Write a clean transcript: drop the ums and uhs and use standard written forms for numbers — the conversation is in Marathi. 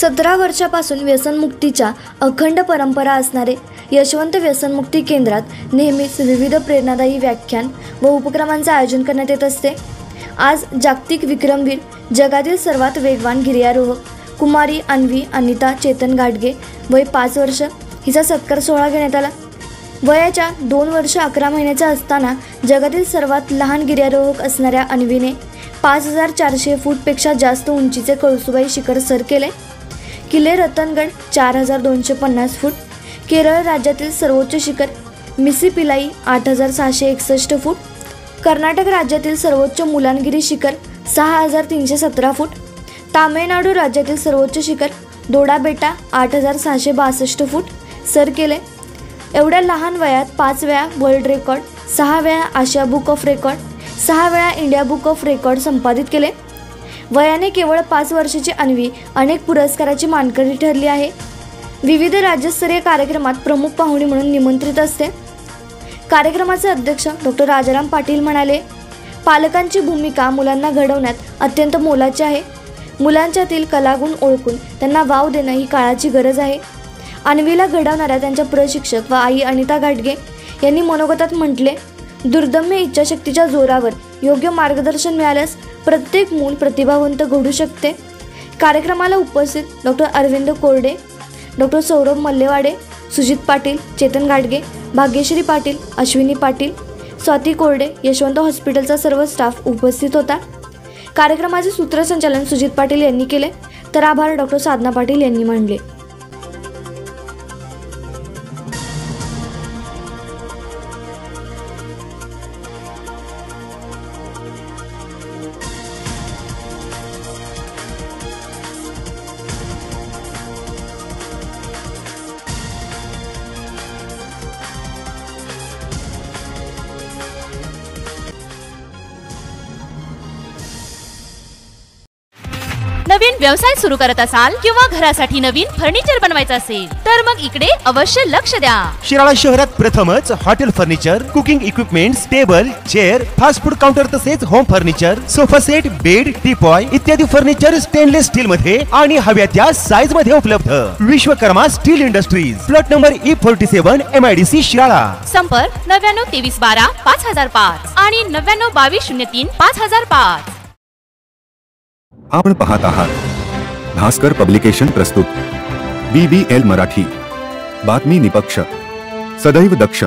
17 वर्षापासून व्यसनमुक्तीच्या अखंड परंपरा असणारे यशवंत व्यसनमुक्ती केंद्रात नेहमीच विविध प्रेरणादायी व्याख्यान व उपक्रमांचे आयोजन करण्यात येत असते। आज जागतिक विक्रमवीर, जगातील सर्वात वेगवान गिर्यारोहक कुमारी अन्वी अनिता चेतन गाडगे वय 5 वर्ष हिचा सत्कार सोहळा घेण्यात आला। वयाच्या 2 वर्ष 11 महिन्याचा असताना जगातील सर्वात लहान गिर्यारोहक असणाऱ्या अन्वीने 5400 फूटपेक्षा जास्त उंचीचे कळसुबाई शिखर सर केले। किल्ले रतनगड 4250 फूट, केरळ राज्यातील सर्वोच्च शिखर मिसिपिलाई 8661 फूट, कर्नाटक राज्यातील सर्वोच्च मुलानगिरी शिखर 6317 फूट, तामिळनाडू राज्यातील सर्वोच्च शिखर दोडाबेटा 8662 फूट सर केले। एवढ्या लहान वयात 5 वेळा वर्ल्ड रेकॉर्ड, 6 वेळा आशिया बुक ऑफ रेकॉर्ड, 6 वेळा इंडिया बुक ऑफ रेकॉर्ड संपादित केले। वयाने केवळ 5 वर्षाची अन्वी अनेक पुरस्काराची मानकरी ठरली आहे। विविध राज्यस्तरीय कार्यक्रमात प्रमुख पाहुणी म्हणून निमंत्रित असते। कार्यक्रमाचे अध्यक्ष डॉक्टर राजाराम पाटील म्हणाले, पालकांची भूमिका मुलांना घडवण्यात अत्यंत मोलाची आहे। मुलांच्यातील कलागुण ओळखून त्यांना वाव देणं ही काळाची गरज आहे। अन्वीला घडवणाऱ्या त्यांच्या प्रशिक्षक व आई अनिता गाडगे यांनी मनोगतात म्हटले, दुर्दम्य इच्छाशक्तीच्या जोरावर योग्य मार्गदर्शन मिळाल्यास प्रत्येक मूल प्रतिभावंत घडू शकते। कार्यक्रमाला उपस्थित डॉक्टर अरविंद कोरडे, डॉक्टर सौरभ मल्लेवाडे, सुजित पाटील, चेतन गाडगे, भाग्यश्री पाटील, अश्विनी पाटील, स्वाती कोरडे, यशवंत हॉस्पिटलचा सर्व स्टाफ उपस्थित होता। कार्यक्रमाचे सूत्रसंचालन सुजित पाटील यांनी केले, तर आभार डॉक्टर साधना पाटील यांनी मानले। नवीन व्यवसाय सुरू करत असाल किंवा घरासाठी नवीन फर्निचर बनवायचं असेल तर मग इकडे अवश्य लक्ष द्या। शिराळा शहरात प्रथमच hotel furniture, cooking equipments, table, chair, fast food counter तसेच home furniture, sofa set, bed, teapoy इत्यादी फर्निचर स्टेनलेस स्टील मध्ये आणि हव्या त्या साइज मध्ये उपलब्ध। Vishwakarma steel industries, plot number E47 MIDC Shirala. संपर्क 99 23 12 5005 आणि 99 22 03 5005। आपण पाहत आहात भास्कर पब्लिकेशन प्रस्तुत BBL मराठी, बातमी निपक्ष, सदैव दक्ष।